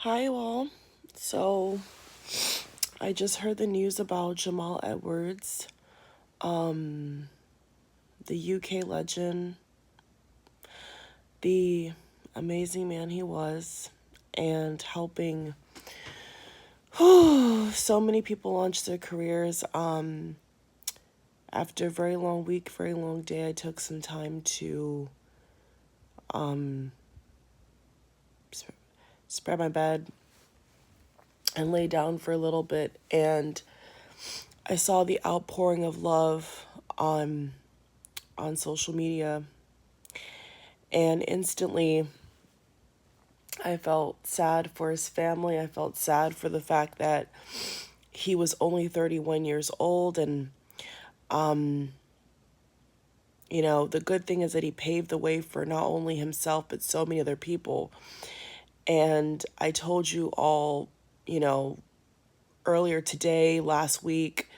Hi, all. So, I just heard the news about Jamal Edwards, the UK legend, the amazing man he was, and helping so many people launch their careers. After a very long week, very long day, I took some time to spread my bed and lay down for a little bit, and I saw the outpouring of love on social media, and instantly I felt sad for his family. I felt sad for the fact that he was only 31 years old. And, the good thing is that he paved the way for not only himself, but so many other people. And I told you all, earlier today, last week,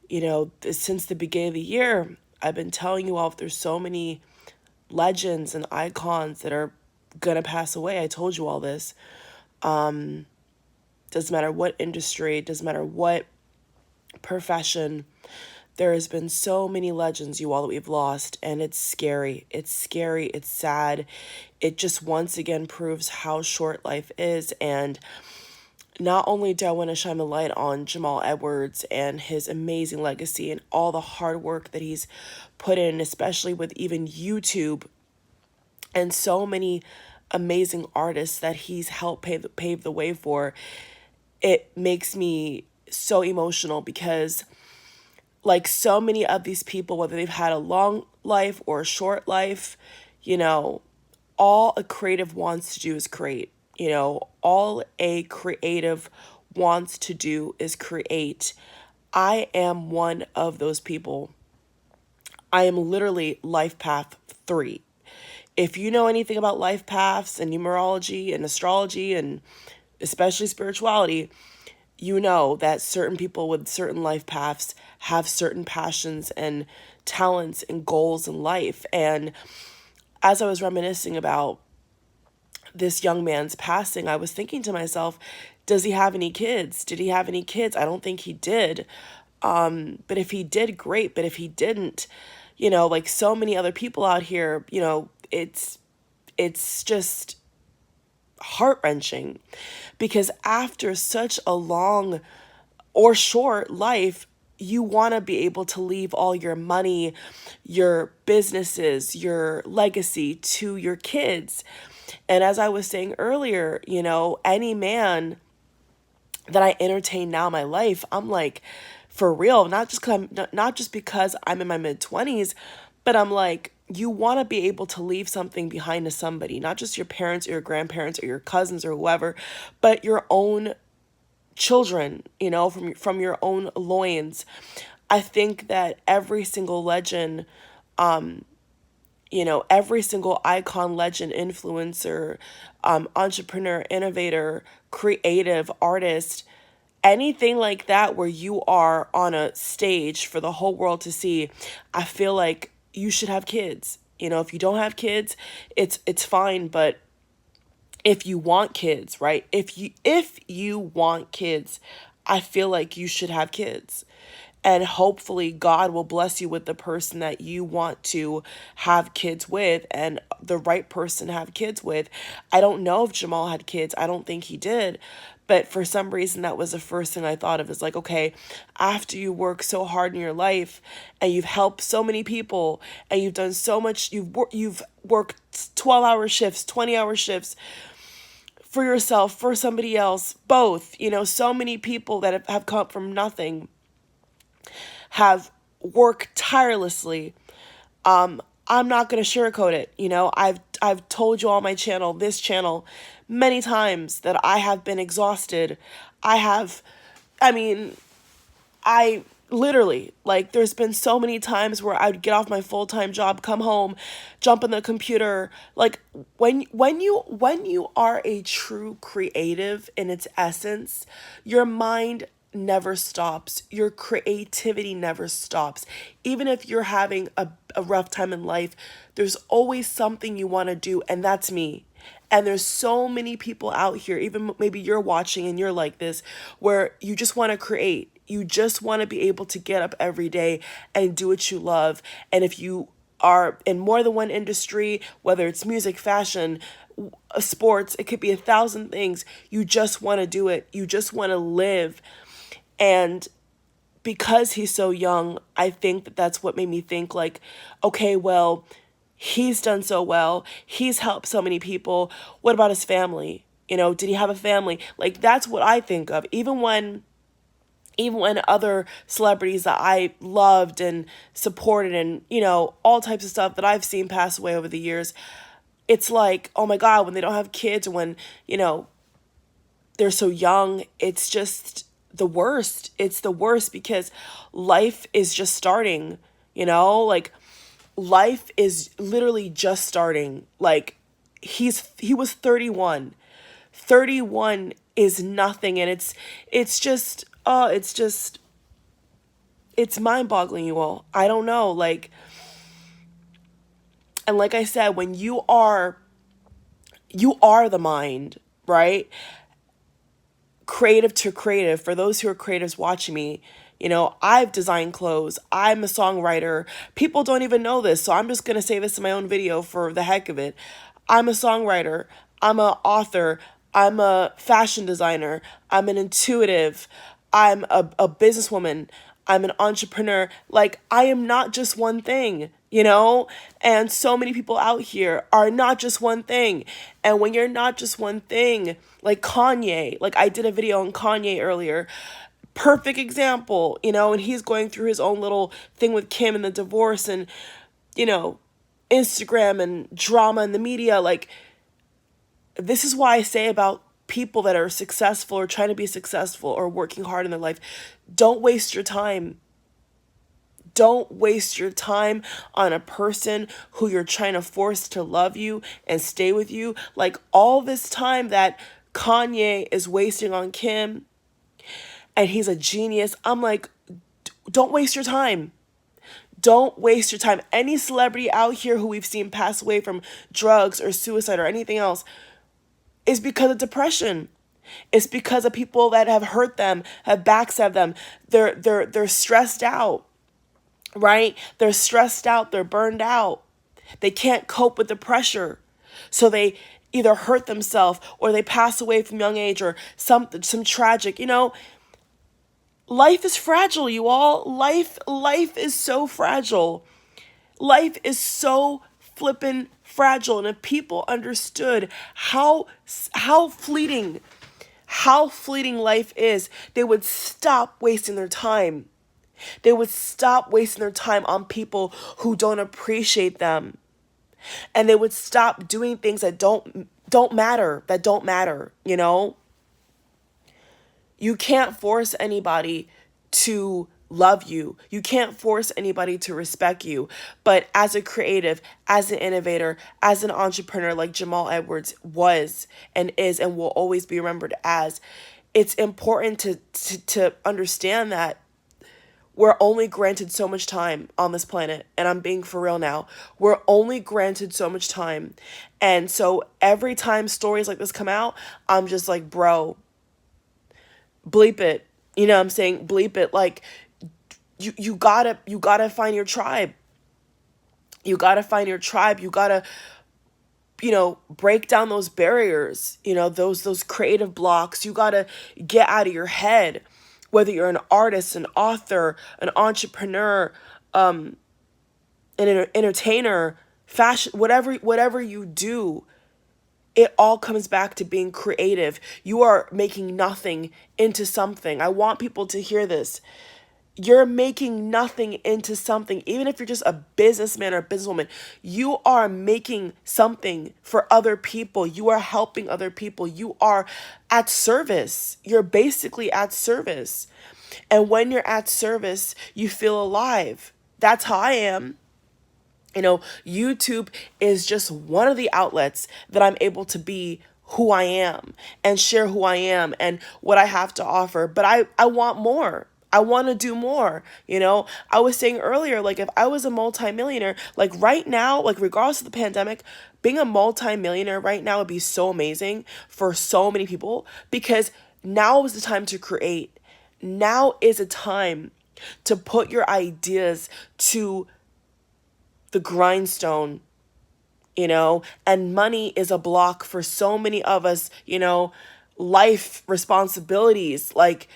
since the beginning of the year, I've been telling you all there's so many legends and icons that are going to pass away. I told you all this. Doesn't matter what industry, doesn't matter what profession. There has been so many legends, you all, that we've lost, and it's scary. It's scary. It's sad. It just once again proves how short life is. And not only do I want to shine the light on Jamal Edwards and his amazing legacy and all the hard work that he's put in, especially with even YouTube and so many amazing artists that he's helped pave the way for. It makes me so emotional because, like so many of these people, whether they've had a long life or a short life, all a creative wants to do is create. All a creative wants to do is create. I am one of those people. I am literally life path 3. If you know anything about life paths and numerology and astrology and especially spirituality, you know that certain people with certain life paths have certain passions and talents and goals in life. And as I was reminiscing about this young man's passing, I was thinking to myself, does he have any kids? Did he have any kids? I don't think he did. But if he did, great. But if he didn't, like so many other people out here, it's just heart-wrenching because after such a long or short life, you want to be able to leave all your money, your businesses, your legacy to your kids. And as I was saying earlier, any man that I entertain now in my life, I'm like, for real, not just because I'm in my mid-20s, but I'm like, you want to be able to leave something behind to somebody, not just your parents or your grandparents or your cousins or whoever, but your own children, from your own loins. I think that every single legend, every single icon, legend, influencer, entrepreneur, innovator, creative, artist, anything like that where you are on a stage for the whole world to see, I feel like you should have kids. If you don't have kids, it's fine, but if you want kids, right? If you want kids, I feel like you should have kids. And hopefully God will bless you with the person that you want to have kids with and the right person to have kids with. I don't know if Jamal had kids. I don't think he did. But for some reason, that was the first thing I thought of is like, okay, after you work so hard in your life and you've helped so many people and you've done so much, you've worked 12-hour shifts, 20-hour shifts, for yourself, for somebody else, both, so many people that have come from nothing have worked tirelessly. I'm not going to sugarcoat it. I've told you on my channel, this channel, many times that I have been exhausted. I mean, I literally, like, there's been so many times where I would get off my full-time job, come home, jump on the computer. Like, when you are a true creative in its essence, your mind never stops. Your creativity never stops. Even if you're having a rough time in life, there's always something you want to do, and that's me. And there's so many people out here, even maybe you're watching and you're like this, where you just want to create. You just want to be able to get up every day and do what you love. And if you are in more than one industry, whether it's music, fashion, sports, it could be 1,000 things. You just want to do it. You just want to live. And because he's so young, I think that that's what made me think like, okay, well, he's done so well. He's helped so many people. What about his family? Did he have a family? Like, that's what I think of. Even when other celebrities that I loved and supported and, all types of stuff that I've seen pass away over the years, it's like, oh my God, when they don't have kids or when, they're so young, it's just the worst. It's the worst because life is just starting, like life is literally just starting. Like he was 31. 31 is nothing. And it's mind-boggling, you all. I don't know. And like I said, when you are the mind, right? Creative to creative, for those who are creatives watching me, I've designed clothes. I'm a songwriter. People don't even know this, so I'm just going to say this in my own video for the heck of it. I'm a songwriter. I'm an author. I'm a fashion designer. I'm an intuitive. I'm a businesswoman. I'm an entrepreneur. Like, I am not just one thing, And so many people out here are not just one thing. And when you're not just one thing, like Kanye, like I did a video on Kanye earlier, perfect example, and he's going through his own little thing with Kim and the divorce and, Instagram and drama in the media. Like, this is why I say about people that are successful or trying to be successful or working hard in their life, don't waste your time. Don't waste your time on a person who you're trying to force to love you and stay with you. Like all this time that Kanye is wasting on Kim and he's a genius. I'm like, don't waste your time. Don't waste your time. Any celebrity out here who we've seen pass away from drugs or suicide or anything else is because of depression. It's because of people that have hurt them, have backstabbed them. They're stressed out. Right? They're stressed out. They're burned out. They can't cope with the pressure. So they either hurt themselves or they pass away from young age or some tragic, life is fragile, you all. Life is so fragile. Life is so flippin' fragile. And if people understood how fleeting life is, they would stop wasting their time. They would stop wasting their time on people who don't appreciate them. And they would stop doing things that don't matter, You can't force anybody to love you. You can't force anybody to respect you. But as a creative, as an innovator, as an entrepreneur like Jamal Edwards was and is and will always be remembered as, it's important to understand that we're only granted so much time on this planet. And I'm being for real now. We're only granted so much time. And so every time stories like this come out, I'm just like, bro, bleep it. You know what I'm saying? Bleep it. Like, you gotta find your tribe. You gotta find your tribe. You gotta, break down those barriers, those creative blocks. You gotta get out of your head. Whether you're an artist, an author, an entrepreneur, an entertainer, fashion, whatever you do, it all comes back to being creative. You are making nothing into something. I want people to hear this. You're making nothing into something. Even if you're just a businessman or a businesswoman, you are making something for other people. You are helping other people. You are at service. You're basically at service. And when you're at service, you feel alive. That's how I am. YouTube is just one of the outlets that I'm able to be who I am and share who I am and what I have to offer. But I want more. I want to do more. I was saying earlier, like if I was a multimillionaire, like right now, like regardless of the pandemic, being a multimillionaire right now would be so amazing for so many people, because now is the time to create. Now is a time to put your ideas to the grindstone, and money is a block for so many of us, life responsibilities. Like,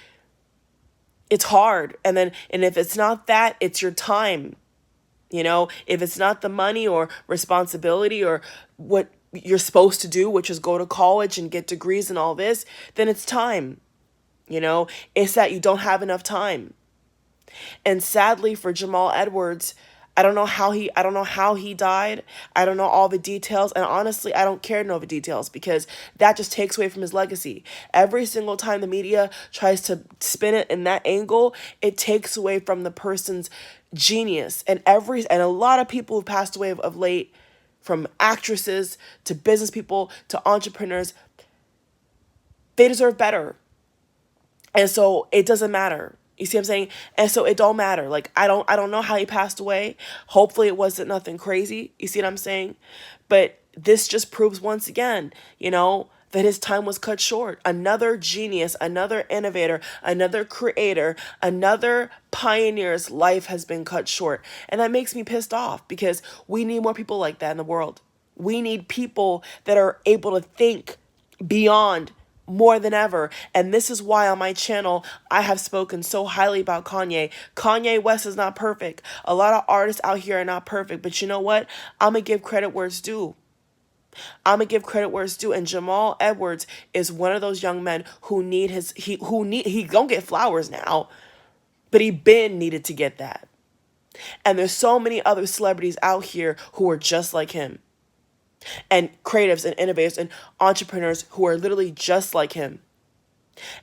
it's hard. And if it's not that, it's your time. If it's not the money or responsibility or what you're supposed to do, which is go to college and get degrees and all this, then it's time. It's that you don't have enough time. And sadly for Jamal Edwards, I don't know how he died. I don't know all the details. And honestly, I don't care to know the details, because that just takes away from his legacy. Every single time the media tries to spin it in that angle, it takes away from the person's genius. And a lot of people who passed away of late, from actresses to business people to entrepreneurs, they deserve better. And so it doesn't matter. You see what I'm saying? And so it don't matter. Like, I don't know how he passed away. Hopefully it wasn't nothing crazy. You see what I'm saying? But this just proves once again, that his time was cut short. Another genius, another innovator, another creator, another pioneer's life has been cut short. And that makes me pissed off, because we need more people like that in the world. We need people that are able to think beyond more than ever. And this is why on my channel, I have spoken so highly about Kanye. Kanye West is not perfect. A lot of artists out here are not perfect. But you know what? I'm going to give credit where it's due. And Jamal Edwards is one of those young men who he gonna get flowers now, but he been needed to get that. And there's so many other celebrities out here who are just like him, and creatives and innovators and entrepreneurs who are literally just like him.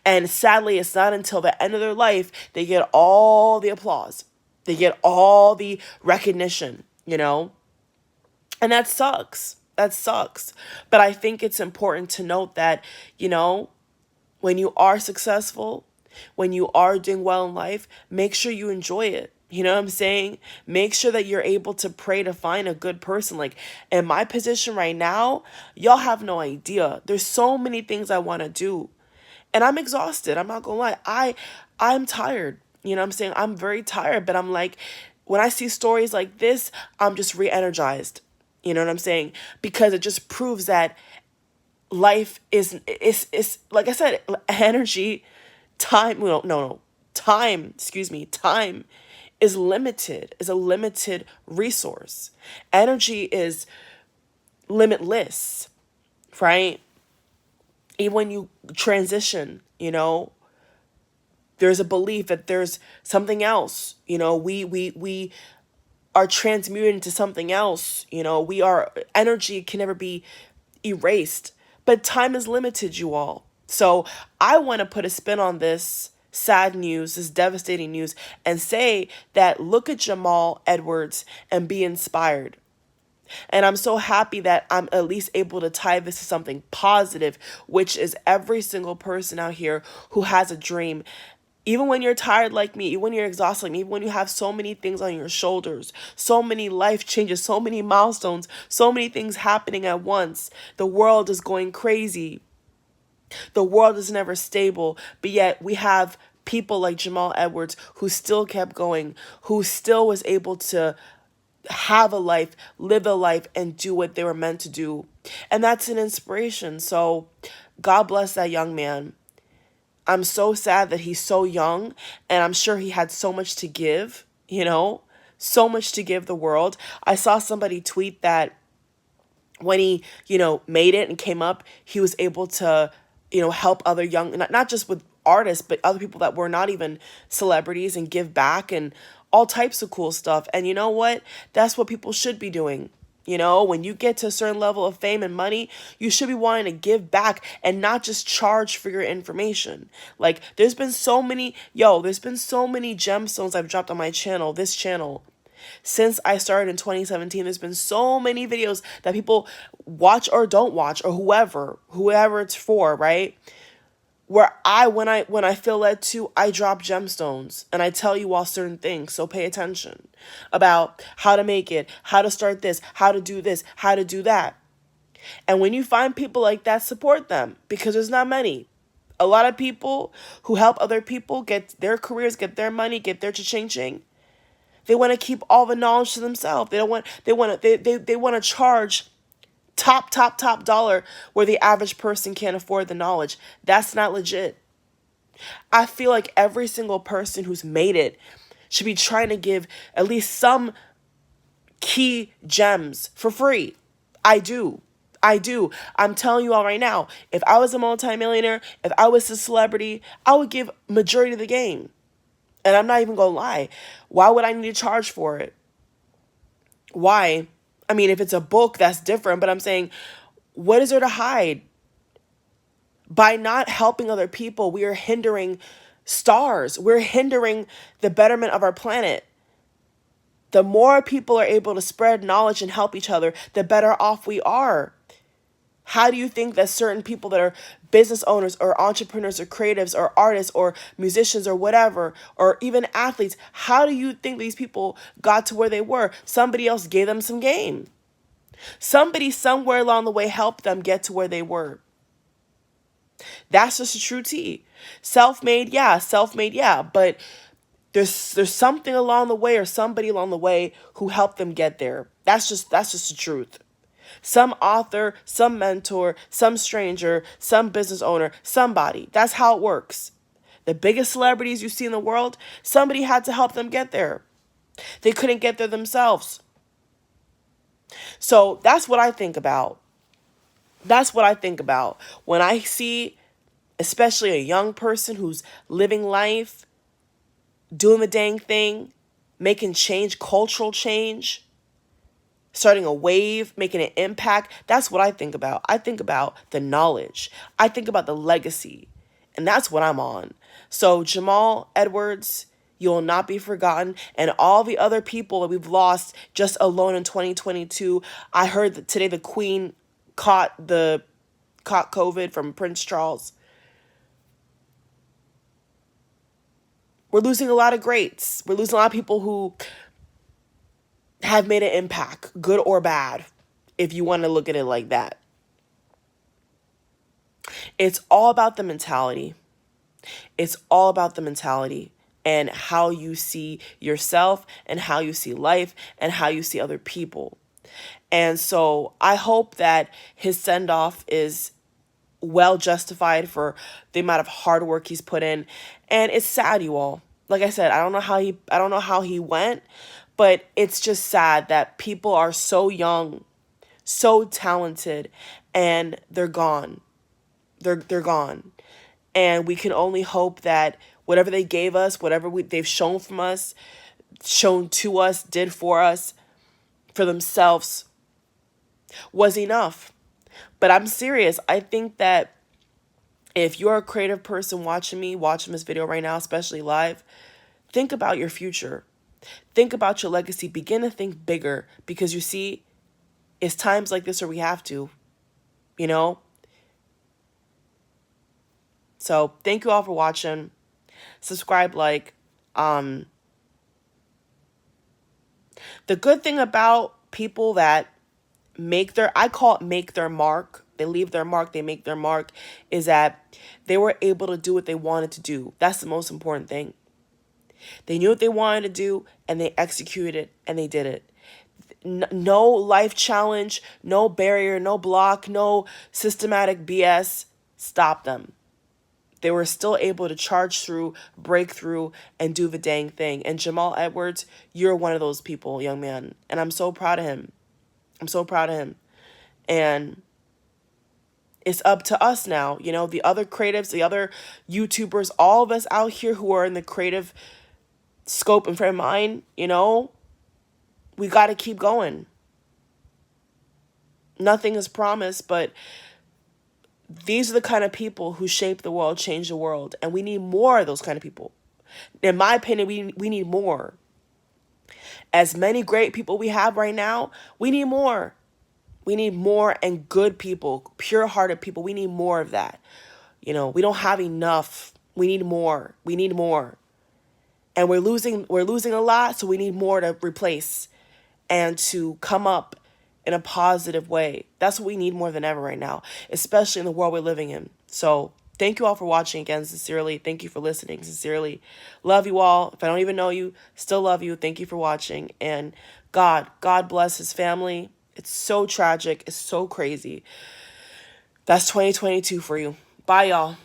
And sadly, it's not until the end of their life they get all the applause. They get all the recognition, And that sucks. But I think it's important to note that, when you are successful, when you are doing well in life, make sure you enjoy it. You know what I'm saying? Make sure that you're able to pray to find a good person. Like, in my position right now, y'all have no idea. There's so many things I want to do. And I'm exhausted. I'm not going to lie. I'm tired. You know what I'm saying? I'm very tired. But I'm like, when I see stories like this, I'm just re-energized. You know what I'm saying? Because it just proves that life is like I said, energy, time, no, time is a limited resource. Energy is limitless, right? Even when you transition, there's a belief that there's something else. We are transmuted into something else. Energy can never be erased, but time is limited, you all. So I want to put a spin on this sad news, this devastating news, and say that look at Jamal Edwards and be inspired. And I'm so happy that I'm at least able to tie this to something positive, which is every single person out here who has a dream. Even when you're tired like me, even when you're exhausted like me, even when you have so many things on your shoulders, so many life changes, so many milestones, so many things happening at once. The world is going crazy. The world is never stable, but yet we have people like Jamal Edwards who still kept going, who still was able to have a life, live a life, and do what they were meant to do. And that's an inspiration. So God bless that young man. I'm so sad that he's so young, and I'm sure he had so much to give, so much to give the world. I saw somebody tweet that when he, made it and came up, he was able to, help other young, not just with artists, but other people that were not even celebrities, and give back and all types of cool stuff. And you know what? That's what people should be doing. When you get to a certain level of fame and money, you should be wanting to give back and not just charge for your information. Like, there's been so many gemstones I've dropped on my channel, this channel. Since I started in 2017, there's been so many videos that people watch or don't watch, or whoever it's for, right? where when I feel led to, I drop gemstones and I tell you all certain things. So pay attention about how to make it, how to start this, how to do that. And when you find people like that, support them, because there's not many. A lot of people who help other people get their careers, get their money, get their cha-ching-ching. They want to keep all the knowledge to themselves. They want to charge top dollar where the average person can't afford the knowledge. That's not legit. I feel like every single person who's made it should be trying to give at least some key gems for free. I do. I do. I'm telling you all right now, if I was a multimillionaire, if I was a celebrity, I would give majority of the game. And I'm not even going to lie. Why would I need to charge for it? Why? I mean, if it's a book, that's different. But I'm saying, what is there to hide? By not helping other people, we are hindering stars. We're hindering the betterment of our planet. The more people are able to spread knowledge and help each other, the better off we are. How do you think that certain people that are business owners or entrepreneurs or creatives or artists or musicians or whatever, or even athletes, how do you think these people got to where they were? Somebody else gave them some game. Somebody somewhere along the way helped them get to where they were. That's just a true tea. Self-made, yeah, but there's something along the way or somebody along the way who helped them get there. That's just the truth. Some author, some mentor, some stranger, some business owner, somebody. That's how it works. The biggest celebrities you see in the world, somebody had to help them get there. They couldn't get there themselves. So that's what I think about. That's what I think about when I see, especially a young person who's living life, doing the dang thing, making change, cultural change, starting a wave, making an impact. That's what I think about. I think about the knowledge. I think about the legacy. And that's what I'm on. So Jamal Edwards, you will not be forgotten. And all the other people that we've lost just alone in 2022. I heard that today the Queen caught COVID from Prince Charles. We're losing a lot of greats. We're losing a lot of people who have made an impact, good or bad, if you want to look at it like that. It's all about the mentality. It's all about the mentality and how you see yourself and how you see life and how you see other people. And so I hope that his send-off is well justified for the amount of hard work he's put in. And it's sad, you all. Like I said, I don't know how he went, but it's just sad that people are so young, so talented, and they're gone. They're gone. And we can only hope that whatever they gave us, whatever they've shown from us, shown to us, did for us, for themselves, was enough. But I'm serious. I think that if you're a creative person watching this video right now, especially live, think about your future. Think about your legacy. Begin to think bigger, because you see, it's times like this where we have to, you know? So thank you all for watching. Subscribe, like. The good thing about people that I call it make their mark. They leave their mark, they make their mark, is that they were able to do what they wanted to do. That's the most important thing. They knew what they wanted to do, and they executed it, and they did it. No life challenge, no barrier, no block, no systematic BS stopped them. They were still able to charge through, break through, and do the dang thing. And Jamal Edwards, you're one of those people, young man. And I'm so proud of him. I'm so proud of him. And it's up to us now, you know, the other creatives, the other YouTubers, all of us out here who are in the creative scope and frame of mind, you know, we got to keep going. Nothing is promised, but these are the kind of people who shape the world, change the world, and we need more of those kind of people. In my opinion, we need more. As many great people we have right now, we need more. We need more, and good people, pure-hearted people. We need more of that. We don't have enough. We need more. We need more. And we're losing a lot, so we need more to replace and to come up in a positive way. That's what we need more than ever right now, especially in the world we're living in. So thank you all for watching again, sincerely. Thank you for listening, sincerely. Love you all. If I don't even know you, still love you. Thank you for watching. And God bless his family. It's so tragic. It's so crazy. That's 2022 for you. Bye, y'all.